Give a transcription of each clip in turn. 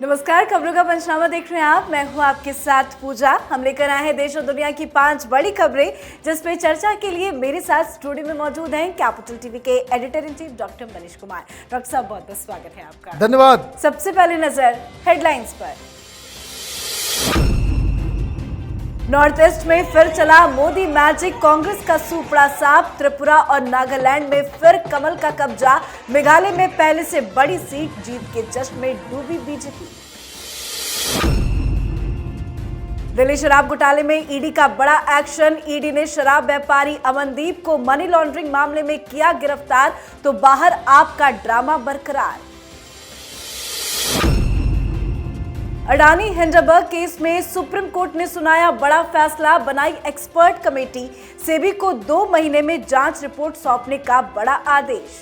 नमस्कार, खबरों का पंचनामा देख रहे हैं आप। मैं हूं आपके साथ पूजा। हम लेकर आए हैं देश और दुनिया की 5 बड़ी खबरें, जिसपे चर्चा के लिए मेरे साथ स्टूडियो में मौजूद हैं कैपिटल टीवी के editor in chief doctor Manish Kumar. Doctor साहब, बहुत बहुत स्वागत है आपका। धन्यवाद। सबसे पहले नजर हेडलाइंस पर। नॉर्थ ईस्ट में फिर चला मोदी मैजिक, कांग्रेस का सूपड़ा साफ। त्रिपुरा और नागालैंड में फिर कमल का कब्जा। मेघालय में पहले से बड़ी सीट, जीत के जश्न में डूबी बीजेपी। दिल्ली शराब घोटाले में ईडी का बड़ा एक्शन। ईडी ने शराब व्यापारी अमनदीप को मनी लॉन्ड्रिंग मामले में किया गिरफ्तार, तो बाहर आपका ड्रामा बरकरार। अडानी हिंडनबर्ग केस में सुप्रीम कोर्ट ने सुनाया बड़ा फैसला, बनाई एक्सपर्ट कमेटी। सेबी को 2 महीने में जांच रिपोर्ट सौंपने का बड़ा आदेश।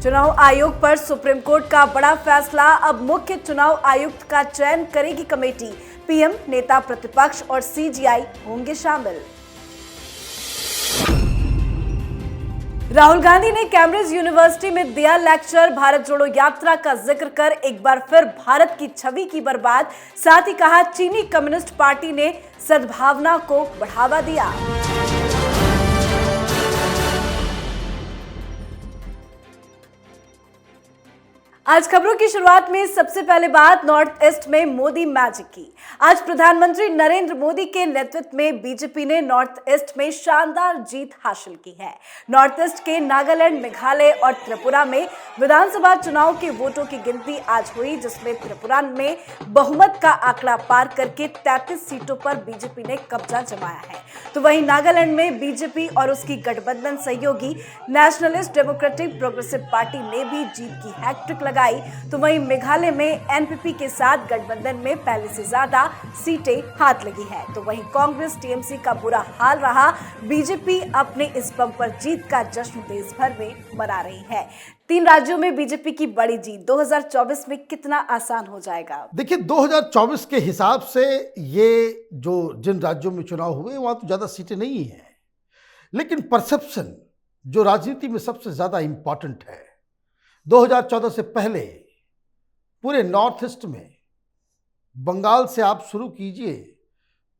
चुनाव आयोग पर सुप्रीम कोर्ट का बड़ा फैसला, अब मुख्य चुनाव आयुक्त का चयन करेगी कमेटी। पीएम, नेता प्रतिपक्ष और सीजीआई होंगे शामिल। राहुल गांधी ने कैम्ब्रिज यूनिवर्सिटी में दिया लेक्चर। भारत जोड़ो यात्रा का जिक्र कर एक बार फिर भारत की छवि की बर्बाद। साथ ही कहा, चीनी कम्युनिस्ट पार्टी ने सद्भावना को बढ़ावा दिया। आज खबरों की शुरुआत में सबसे पहले बात नॉर्थ ईस्ट में मोदी मैजिक की। आज प्रधानमंत्री नरेंद्र मोदी के नेतृत्व में बीजेपी ने नॉर्थ ईस्ट में शानदार जीत हासिल की है। नॉर्थ ईस्ट के नागालैंड, मेघालय और त्रिपुरा में विधानसभा चुनाव के वोटों की गिनती आज हुई, जिसमें त्रिपुरा में बहुमत का आंकड़ा पार करके 33 सीटों पर बीजेपी ने कब्जा जमाया है। तो वहीं नागालैंड में बीजेपी और उसकी गठबंधन सहयोगी नेशनलिस्ट डेमोक्रेटिक प्रोग्रेसिव पार्टी ने भी जीत की हैट्रिक लगाई। तो वहीं मेघालय में एनपीपी के साथ गठबंधन में पहले से ज्यादा सीटें हाथ लगी है। तो वहीं कांग्रेस टीएमसी का बुरा हाल रहा। बीजेपी अपने इस बम्पर जीत का जश्न देश भर में मना रही है। 3 राज्यों में बीजेपी की बड़ी जीत 2024 में कितना आसान हो जाएगा? देखिए, 2024 के हिसाब से ये जो जिन राज्यों में चुनाव हुए वहां तो ज्यादा सीटें नहीं है, लेकिन परसेप्शन जो राजनीति में सबसे ज्यादा इंपॉर्टेंट है। 2014 से पहले पूरे नॉर्थ ईस्ट में, बंगाल से आप शुरू कीजिए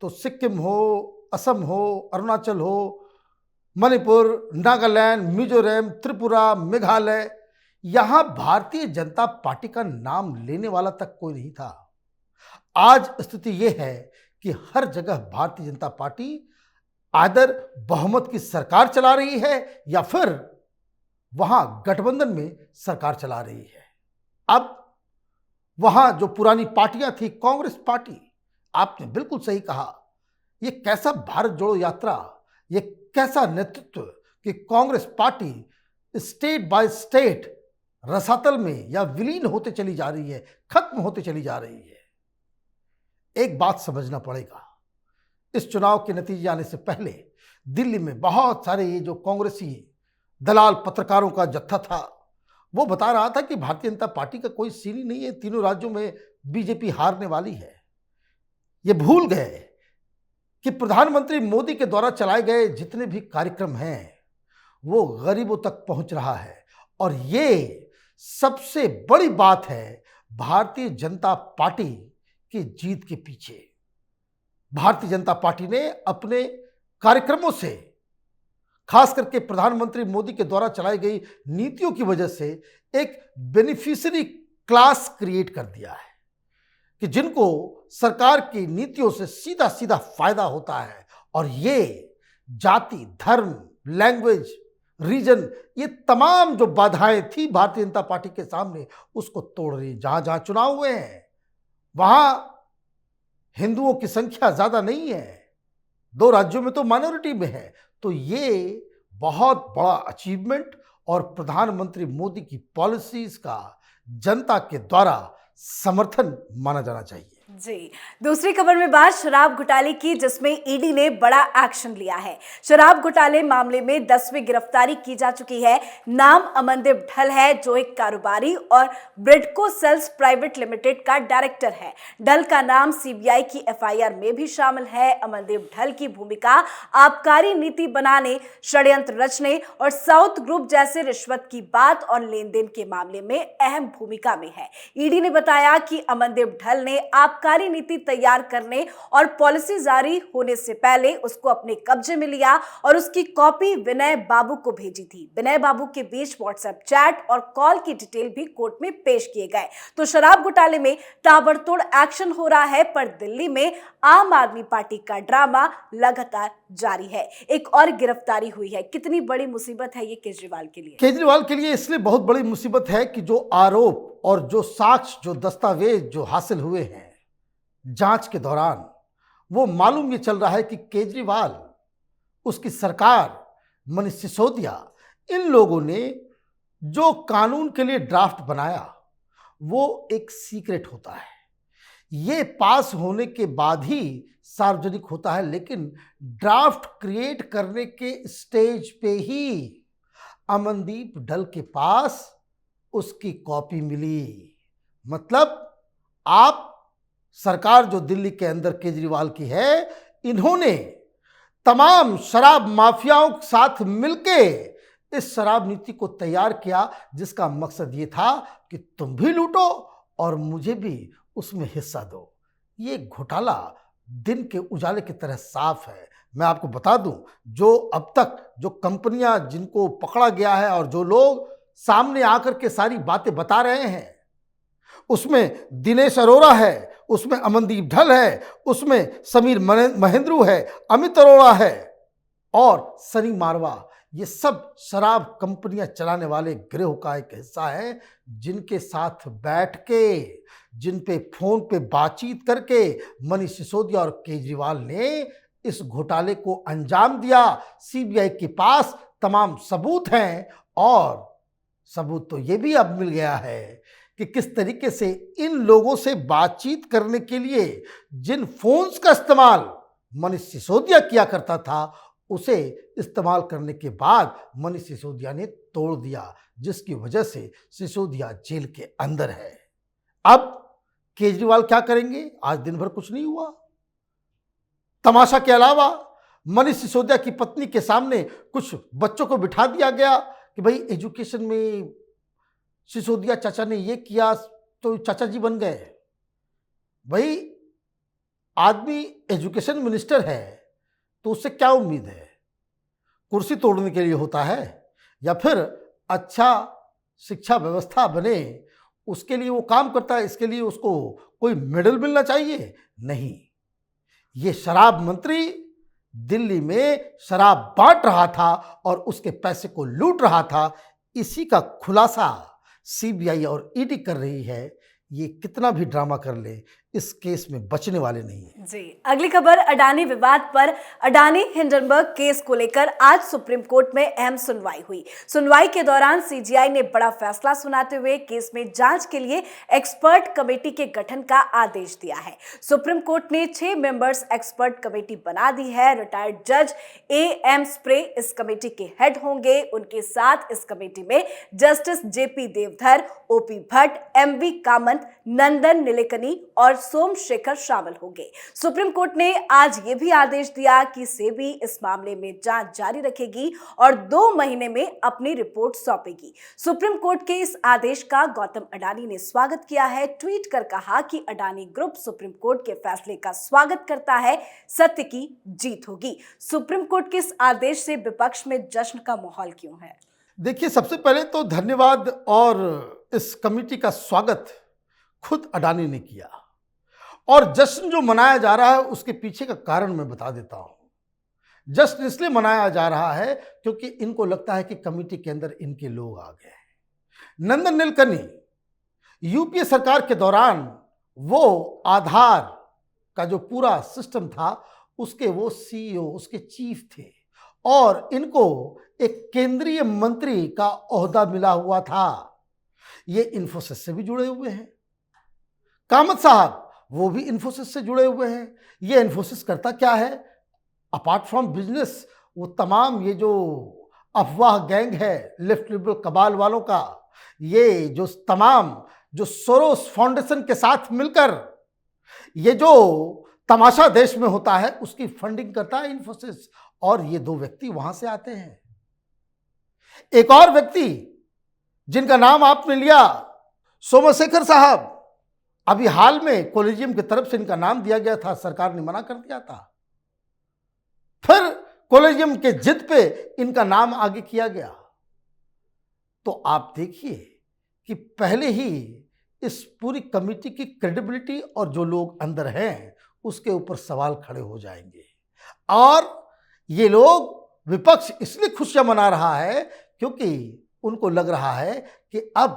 तो सिक्किम हो, असम हो, अरुणाचल हो, मणिपुर, नागालैंड, मिजोरम, त्रिपुरा, मेघालय, यहां भारतीय जनता पार्टी का नाम लेने वाला तक कोई नहीं था। आज स्थिति यह है कि हर जगह भारतीय जनता पार्टी आदर बहुमत की सरकार चला रही है या फिर वहां गठबंधन में सरकार चला रही है। अब वहां जो पुरानी पार्टियां थी, कांग्रेस पार्टी, आपने बिल्कुल सही कहा, ये कैसा भारत जोड़ो यात्रा, ये कैसा नेतृत्व कि Congress party state by state रसातल में या विलीन होते चली जा रही है, खत्म होते चली जा रही है। एक बात समझना पड़ेगा, इस चुनाव के नतीजे आने से पहले दिल्ली में बहुत सारे ये जो कांग्रेसी दलाल पत्रकारों का जत्था था, वो बता रहा था कि भारतीय जनता पार्टी का कोई सीन ही नहीं है, तीनों राज्यों में बीजेपी हारने वाली है। ये भूल गए कि प्रधानमंत्री मोदी के द्वारा चलाए गए जितने भी कार्यक्रम हैं वो गरीबों तक पहुंच रहा है। और ये सबसे बड़ी बात है भारतीय जनता पार्टी की जीत के पीछे। भारतीय जनता पार्टी ने अपने कार्यक्रमों से, खास करके प्रधानमंत्री मोदी के द्वारा चलाई गई नीतियों की वजह से, एक बेनिफिशियरी क्लास क्रिएट कर दिया है कि जिनको सरकार की नीतियों से सीधा सीधा फायदा होता है। और ये जाति, धर्म, लैंग्वेज, रीजन, ये तमाम जो बाधाएं थी भारतीय जनता पार्टी के सामने, उसको तोड़ रही। जहां जहां चुनाव हुए हैं वहां हिंदुओं की संख्या ज्यादा नहीं है, 2 राज्यों में तो माइनॉरिटी में है। तो ये बहुत बड़ा अचीवमेंट और प्रधानमंत्री मोदी की पॉलिसीज का जनता के द्वारा समर्थन माना जाना चाहिए। जी, दूसरी खबर में बात शराब घोटाले की, जिसमें ईडी ने बड़ा एक्शन लिया है। शराब घोटाले मामले में 10वीं गिरफ्तारी की जा चुकी है। नाम अमनदीप ढल है, जो एक कारोबारी और ब्रिडको सेल्स प्राइवेट लिमिटेड का डायरेक्टर है। ढल का नाम सीबीआई की एफआईआर में भी शामिल है। अमनदीप ढल की भूमिका आबकारी नीति बनाने, षड्यंत्र रचने और साउथ ग्रुप जैसे रिश्वत की बात और लेन देन के मामले में अहम भूमिका में है। ईडी ने बताया कि अमनदीप ढल ने आबकारी नीति तैयार करने और पॉलिसी जारी होने से पहले उसको अपने कब्जे में लिया और उसकी कॉपी विनय बाबू को भेजी थी। विनय बाबू के बीच व्हाट्सएप चैट और कॉल की डिटेल भी कोर्ट में पेश किए गए। तो शराब घोटाले में ताबड़तोड़ एक्शन हो रहा है, पर दिल्ली में आम आदमी पार्टी का ड्रामा लगातार जारी है। एक और गिरफ्तारी हुई है। कितनी बड़ी मुसीबत है ये केजरीवाल के लिए? केजरीवाल के लिए इसलिए बहुत बड़ी मुसीबत है कि जो आरोप और जो साक्ष्य, जो दस्तावेज जो हासिल हुए हैं जांच के दौरान, वो मालूम ये चल रहा है कि केजरीवाल, उसकी सरकार, मनीष सिसोदिया, इन लोगों ने जो कानून के लिए ड्राफ्ट बनाया वो एक सीक्रेट होता है। ये पास होने के बाद ही सार्वजनिक होता है, लेकिन ड्राफ्ट क्रिएट करने के स्टेज पे ही अमनदीप ढल के पास उसकी कॉपी मिली। मतलब आप सरकार जो दिल्ली के अंदर केजरीवाल की है, इन्होंने तमाम शराब माफियाओं के साथ मिलके इस शराब नीति को तैयार किया, जिसका मकसद ये था कि तुम भी लूटो और मुझे भी उसमें हिस्सा दो। ये घोटाला दिन के उजाले की तरह साफ है। मैं आपको बता दूं, जो अब तक जो कंपनियां जिनको पकड़ा गया है और जो लोग सामने आकर के सारी बातें बता रहे हैं, उसमें दिनेश अरोड़ा है, उसमें अमनदीप ढल है, उसमें समीर महेंद्रू है, अमित अरोड़ा है और सनी मारवा। ये सब शराब कंपनियां चलाने वाले गिरोह का एक हिस्सा है, जिनके साथ बैठ के, जिन पे फोन पे बातचीत करके मनीष सिसोदिया और केजरीवाल ने इस घोटाले को अंजाम दिया। सीबीआई के पास तमाम सबूत हैं और सबूत तो ये भी अब मिल गया है कि किस तरीके से इन लोगों से बातचीत करने के लिए जिन फोन्स का इस्तेमाल मनीष सिसोदिया किया करता था, उसे इस्तेमाल करने के बाद मनीष सिसोदिया ने तोड़ दिया, जिसकी वजह से सिसोदिया जेल के अंदर है। अब केजरीवाल क्या करेंगे? आज दिन भर कुछ नहीं हुआ। तमाशा के अलावा मनीष सिसोदिया की पत्नी के सामने कुछ बच्चों को बिठा दिया गया कि भाई एजुकेशन में सिसोदिया चाचा ने ये किया तो चाचा जी बन गए। भाई आदमी एजुकेशन मिनिस्टर है तो उससे क्या उम्मीद है? कुर्सी तोड़ने के लिए होता है या फिर अच्छा शिक्षा व्यवस्था बने उसके लिए वो काम करता है? इसके लिए उसको कोई मेडल मिलना चाहिए? नहीं। ये शराब मंत्री दिल्ली में शराब बांट रहा था और उसके पैसे को लूट रहा था। इसी का खुलासा सीबीआई और ईडी कर रही है। ये कितना भी ड्रामा कर ले, इस केस में बचने वाले नहीं है। जी, अगली खबर अडानी विवाद पर। अडानी हिंडनबर्ग केस को लेकर आज सुप्रीम कोर्ट में अहम सुनवाई हुई। सुनवाई के दौरान सीजीआई ने बड़ा फैसला सुनाते हुए केस में जांच के लिए एक्सपर्ट कमेटी के गठन का आदेश दिया है। सुप्रीम कोर्ट ने 6 मेंबर्स एक्सपर्ट कमेटी बना दी है। रिटायर्ड जज एएम स्प्रे इस कमेटी के हेड होंगे। उनके साथ इस कमेटी में justice JP Deodhar, OP Bhatt, MV Kamath, Nandan Nilekani और सोमशेखर शामिल होंगे। सुप्रीम कोर्ट ने आज यह भी आदेश दिया कि सेबी इस मामले में जांच जारी रखेगी और 2 महीने में अपनी रिपोर्ट सौंपेगी। सुप्रीम कोर्ट के इस आदेश का गौतम अडानी ने स्वागत किया है। ट्वीट कर कहा कि अडानी ग्रुप सुप्रीम कोर्ट के फैसले का स्वागत करता है, सत्य की जीत होगी। सुप्रीम कोर्ट के इस आदेश से विपक्ष में जश्न का माहौल क्यों है? देखिए, सबसे पहले तो धन्यवाद, और इस कमेटी का स्वागत खुद अडानी ने किया और जश्न जो मनाया जा रहा है उसके पीछे का कारण मैं बता देता हूं। जश्न इसलिए मनाया जा रहा है क्योंकि इनको लगता है कि कमेटी के अंदर इनके लोग आ गए हैं। नंदन नीलेकनी यूपीए सरकार के दौरान वो आधार का जो पूरा सिस्टम था उसके वो सीईओ, उसके चीफ थे और इनको एक केंद्रीय मंत्री का ओहदा मिला हुआ था। ये इन्फोसिस से भी जुड़े हुए हैं। कामत साहब वो भी इन्फोसिस से जुड़े हुए हैं। ये इन्फोसिस करता क्या है? अपार्ट फ्रॉम बिजनेस, वो तमाम ये जो अफवाह गैंग है लेफ्ट लिबरल कबाल वालों का, ये जो तमाम जो सोरोस फाउंडेशन के साथ मिलकर ये जो तमाशा देश में होता है उसकी फंडिंग करता है इन्फोसिस। और ये दो व्यक्ति वहां से आते हैं। एक और व्यक्ति जिनका नाम आपने लिया, सोमशेखर साहब, अभी हाल में कॉलेजियम की तरफ से इनका नाम दिया गया था, सरकार ने मना कर दिया था। फिर कॉलेजियम के जिद पे इनका नाम आगे किया गया। तो आप देखिए कि पहले ही इस पूरी कमेटी की क्रेडिबिलिटी और जो लोग अंदर हैं उसके ऊपर सवाल खड़े हो जाएंगे। और ये लोग, विपक्ष इसलिए खुशियां मना रहा है क्योंकि उनको लग रहा है कि अब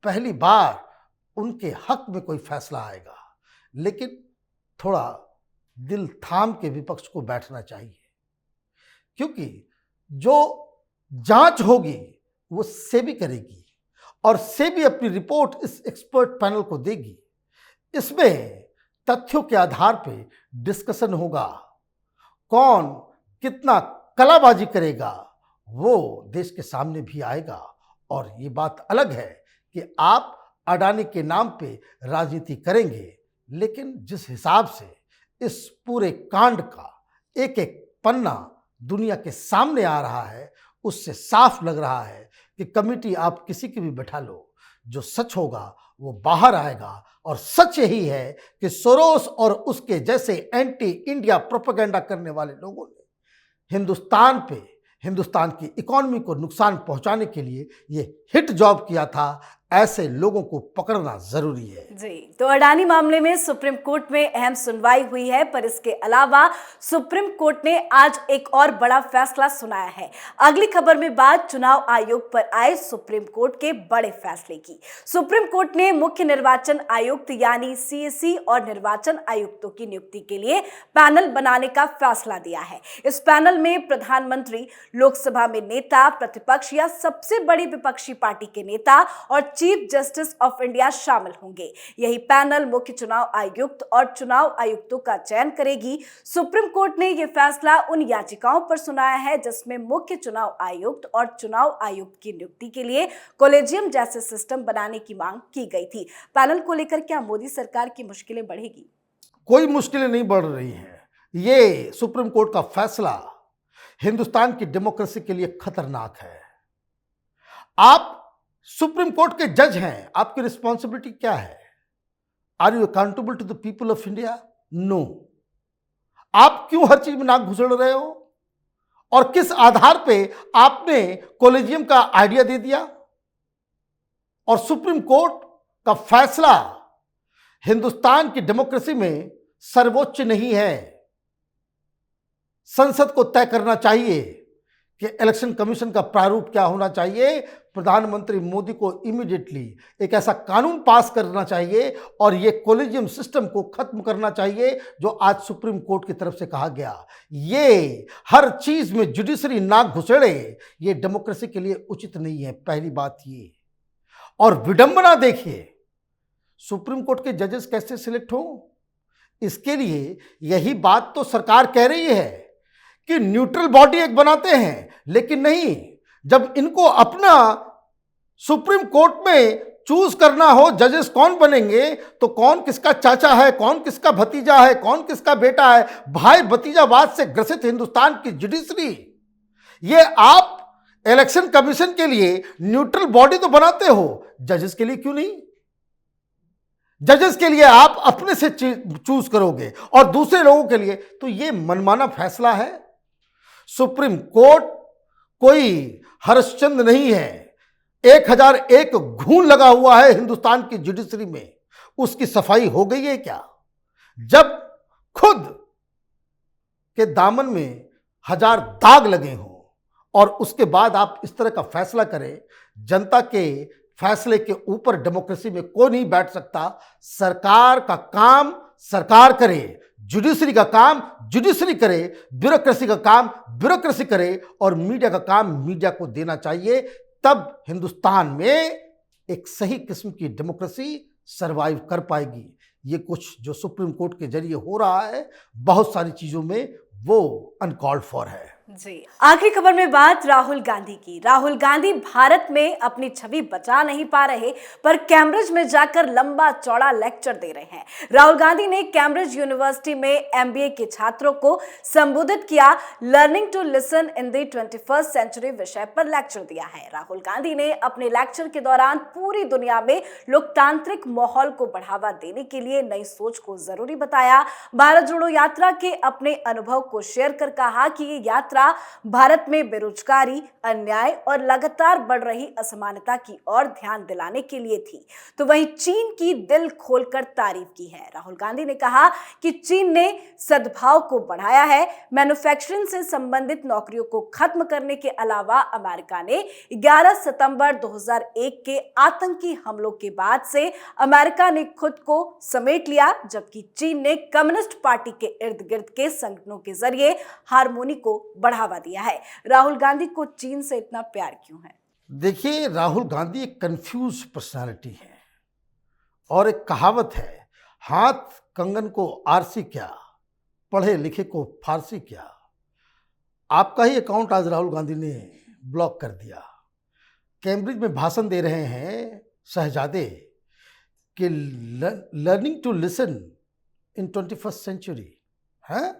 पहली बार उनके हक में कोई फैसला आएगा। लेकिन थोड़ा दिल थाम के विपक्ष को बैठना चाहिए, क्योंकि जो जांच होगी वो सेबी करेगी और सेबी अपनी रिपोर्ट इस एक्सपर्ट पैनल को देगी। इसमें तथ्यों के आधार पे डिस्कशन होगा। कौन कितना कलाबाजी करेगा वो देश के सामने भी आएगा। और ये बात अलग है कि आप अडानी के नाम पे राजनीति करेंगे, लेकिन जिस हिसाब से इस पूरे कांड का एक एक पन्ना दुनिया के सामने आ रहा है, उससे साफ लग रहा है कि कमेटी आप किसी की भी बैठा लो, जो सच होगा वो बाहर आएगा। और सच यही है कि सोरोस और उसके जैसे एंटी इंडिया प्रोपेगेंडा करने वाले लोगों ने हिंदुस्तान पे, हिंदुस्तान की इकोनॉमी को नुकसान पहुंचाने के लिए ये हिट जॉब किया था। ऐसे लोगों को पकड़ना जरूरी है। जी, तो अडानी मामले में सुप्रीम कोर्ट में अहम सुनवाई हुई है, पर इसके अलावा सुप्रीम कोर्ट ने आज एक और बड़ा फैसला सुनाया है। अगली खबर में बात चुनाव आयोग पर आए सुप्रीम कोर्ट के बड़े फैसले की। सुप्रीम कोर्ट ने मुख्य निर्वाचन आयुक्त यानी सीएसी और निर्वाचन आयुक्तों की नियुक्ति के लिए पैनल बनाने का फैसला दिया है। इस पैनल में प्रधानमंत्री, लोकसभा में नेता प्रतिपक्ष या सबसे बड़ी विपक्षी पार्टी के नेता और चीफ जस्टिस ऑफ इंडिया शामिल होंगे। यही पैनल मुख्य चुनाव आयुक्त और चुनाव आयुक्तों का चयन करेगी। सुप्रीम कोर्ट ने यह फैसला उन याचिकाओं पर सुनाया है जिसमें मुख्य चुनाव आयुक्त और चुनाव आयुक्त की नियुक्ति के लिए कॉलेजियम जैसे सिस्टम बनाने की मांग की गई थी। पैनल को लेकर क्या मोदी सरकार की मुश्किलें बढ़ेगी? कोई मुश्किलें नहीं बढ़ रही हैं। ये सुप्रीम कोर्ट का फैसला हिंदुस्तान की डेमोक्रेसी के लिए खतरनाक है। आप सुप्रीम कोर्ट के जज हैं, आपकी रिस्पॉन्सिबिलिटी क्या है? Are you accountable to the people of India? No. आप क्यों हर चीज में नाक घुसड़ रहे हो? और किस आधार पे आपने कॉलेजियम का आइडिया दे दिया? और सुप्रीम कोर्ट का फैसला हिंदुस्तान की डेमोक्रेसी में सर्वोच्च नहीं है। संसद को तय करना चाहिए कि इलेक्शन कमीशन का प्रारूप क्या होना चाहिए। प्रधानमंत्री मोदी को इमीडिएटली एक ऐसा कानून पास करना चाहिए और ये कॉलेजियम सिस्टम को खत्म करना चाहिए जो आज सुप्रीम कोर्ट की तरफ से कहा गया। ये हर चीज में जुडिशरी नाक घुसेड़े, ये डेमोक्रेसी के लिए उचित नहीं है, पहली बात ये। और विडंबना देखिए, सुप्रीम कोर्ट के जजेस कैसे सिलेक्ट हो, इसके लिए यही बात तो सरकार कह रही है कि न्यूट्रल बॉडी एक बनाते हैं, लेकिन नहीं, जब इनको अपना सुप्रीम कोर्ट में चूज करना हो जजेस कौन बनेंगे, तो कौन किसका चाचा है, कौन किसका भतीजा है, कौन किसका बेटा है, भाई भतीजावाद से ग्रसित हिंदुस्तान की जुडिशरी, ये आप इलेक्शन कमीशन के लिए न्यूट्रल बॉडी तो बनाते हो, जजेस के लिए क्यों नहीं? जजेस के लिए आप अपने से चूज करोगे और दूसरे लोगों के लिए तो ये मनमाना फैसला है। सुप्रीम कोर्ट कोई हर्षचंद नहीं है। 1001 घून लगा हुआ है हिंदुस्तान की जुडिशरी में, उसकी सफाई हो गई है क्या? जब खुद के दामन में 1000 दाग लगे हों और उसके बाद आप इस तरह का फैसला करें, जनता के फैसले के ऊपर डेमोक्रेसी में कोई नहीं बैठ सकता। सरकार का काम सरकार करे, जुडिशरी का काम जुडिशरी करे, ब्यूरोक्रेसी का काम ब्यूरोक्रेसी करे और मीडिया का काम मीडिया को देना चाहिए। तब हिंदुस्तान में एक सही किस्म की डेमोक्रेसी सरवाइव कर पाएगी। ये कुछ जो सुप्रीम कोर्ट के जरिए हो रहा है, बहुत सारी चीजों में वो अनकॉल्ड फॉर है। जी, आखिरी खबर में बात राहुल गांधी की। राहुल गांधी भारत में अपनी छवि बचा नहीं पा रहे, पर कैम्ब्रिज में जाकर लंबा चौड़ा लेक्चर दे रहे हैं। राहुल गांधी ने कैम्ब्रिज यूनिवर्सिटी में एमबीए के छात्रों को संबोधित किया। Learning to listen in the 21st century विषय पर लेक्चर दिया है। राहुल गांधी ने अपने लेक्चर के दौरान पूरी दुनिया में लोकतांत्रिक माहौल को बढ़ावा देने के लिए नई सोच को जरूरी बताया। भारत जोड़ो यात्रा के अपने अनुभव को शेयर कर कहा कि ये यात्रा भारत में बेरोजगारी, अन्याय और लगातार बढ़ रही असमानता की ओर ध्यान दिलाने के लिए थी। तो वहीं चीन की दिल खोलकर तारीफ की है। राहुल गांधी ने कहा कि चीन ने सद्भाव को बढ़ाया है। मैन्युफैक्चरिंग से संबंधित नौकरियों को खत्म करने के अलावा अमेरिका ने 11 सितंबर 2001 के आतंकी हमलों के बाद से अमेरिका ने खुद को समेट लिया, जबकि चीन ने कम्युनिस्ट पार्टी के इर्द गिर्द के संगठनों के जरिए हार्मोनी को बढ़ावा दिया है। राहुल गांधी को चीन से इतना प्यार क्यों है? देखिए, राहुल गांधी एक कंफ्यूज पर्सनालिटी है और एक कहावत है, हाथ कंगन को आरसी क्या, पढ़े लिखे को फारसी क्या। आपका ही अकाउंट आज राहुल गांधी ने ब्लॉक कर दिया। कैम्ब्रिज में भाषण दे रहे हैं शहजादे कि learning to listen in 21st century है,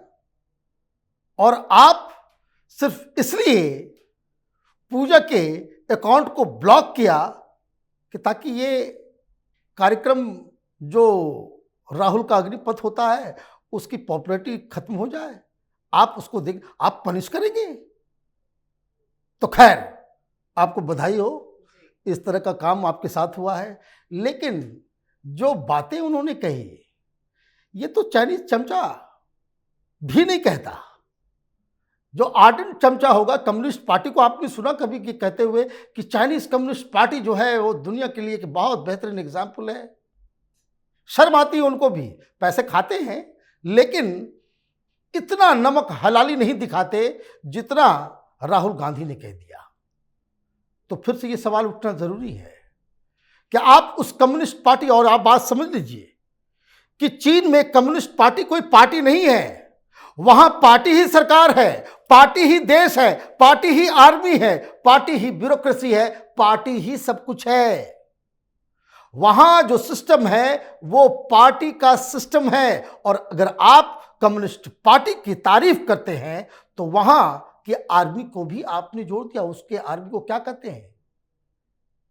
और आप सिर्फ इसलिए पूजा के अकाउंट को ब्लॉक किया कि ताकि ये कार्यक्रम जो राहुल का अग्निपथ होता है उसकी पॉपुलैरिटी खत्म हो जाए। आप उसको देख, आप पनिश करेंगे। तो खैर, आपको बधाई हो, इस तरह का काम आपके साथ हुआ है। लेकिन जो बातें उन्होंने कही, ये तो चाइनीज चमचा भी नहीं कहता। जो आर्डेंट चमचा होगा कम्युनिस्ट पार्टी को, आपने सुना कभी कि कहते हुए कि चाइनीज कम्युनिस्ट पार्टी जो है वो दुनिया के लिए एक बहुत बेहतरीन एग्जाम्पल है? शर्म आती है उनको भी, पैसे खाते हैं लेकिन इतना नमक हलाली नहीं दिखाते जितना राहुल गांधी ने कह दिया। तो फिर से ये सवाल उठना जरूरी है कि आप उस कम्युनिस्ट पार्टी, और आप बात समझ लीजिए कि चीन में कम्युनिस्ट पार्टी कोई पार्टी नहीं है, वहां पार्टी ही सरकार है, पार्टी ही देश है, पार्टी ही आर्मी है, पार्टी ही ब्यूरोक्रेसी है, पार्टी ही सब कुछ है। वहां जो सिस्टम है वो पार्टी का सिस्टम है। और अगर आप कम्युनिस्ट पार्टी की तारीफ करते हैं तो वहां की आर्मी को भी आपने जोड़ दिया। उसके आर्मी को क्या कहते हैं?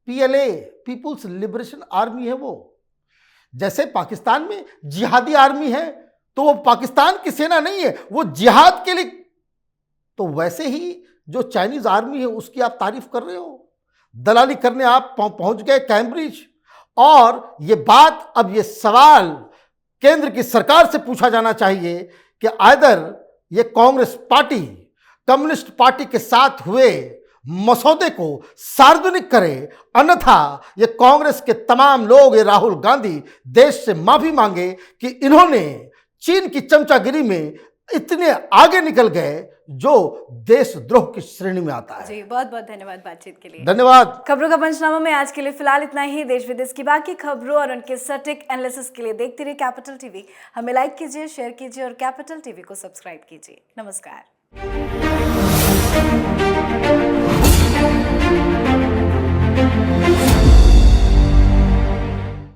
पीएलए, पीपुल्स लिबरेशन आर्मी है वो। जैसे पाकिस्तान में जिहादी आर्मी है तो वो पाकिस्तान की सेना नहीं है, वो जिहाद के लिए। तो वैसे ही जो चाइनीज आर्मी है उसकी आप तारीफ कर रहे हो। दलाली करने आप पहुंच गए कैम्ब्रिज। और ये बात, अब ये सवाल केंद्र की सरकार से पूछा जाना चाहिए कि आइदर ये कांग्रेस पार्टी कम्युनिस्ट पार्टी के साथ हुए मसौदे को सार्वजनिक करे, अन्यथा ये कांग्रेस के तमाम लोग, ये राहुल गांधी देश से माफी मांगे कि इन्होंने चीन की चमचागिरी में इतने आगे निकल गए जो देशद्रोह की श्रेणी में आता है। जी, बहुत बहुत धन्यवाद बातचीत के लिए। धन्यवाद। खबरों का पंचनामा में आज के लिए फिलहाल इतना ही। देश विदेश की बाकी खबरों और उनके सटीक एनालिसिस के लिए देखते रहिए कैपिटल टीवी। हमें लाइक कीजिए, शेयर कीजिए और कैपिटल टीवी को सब्सक्राइब कीजिए। नमस्कार।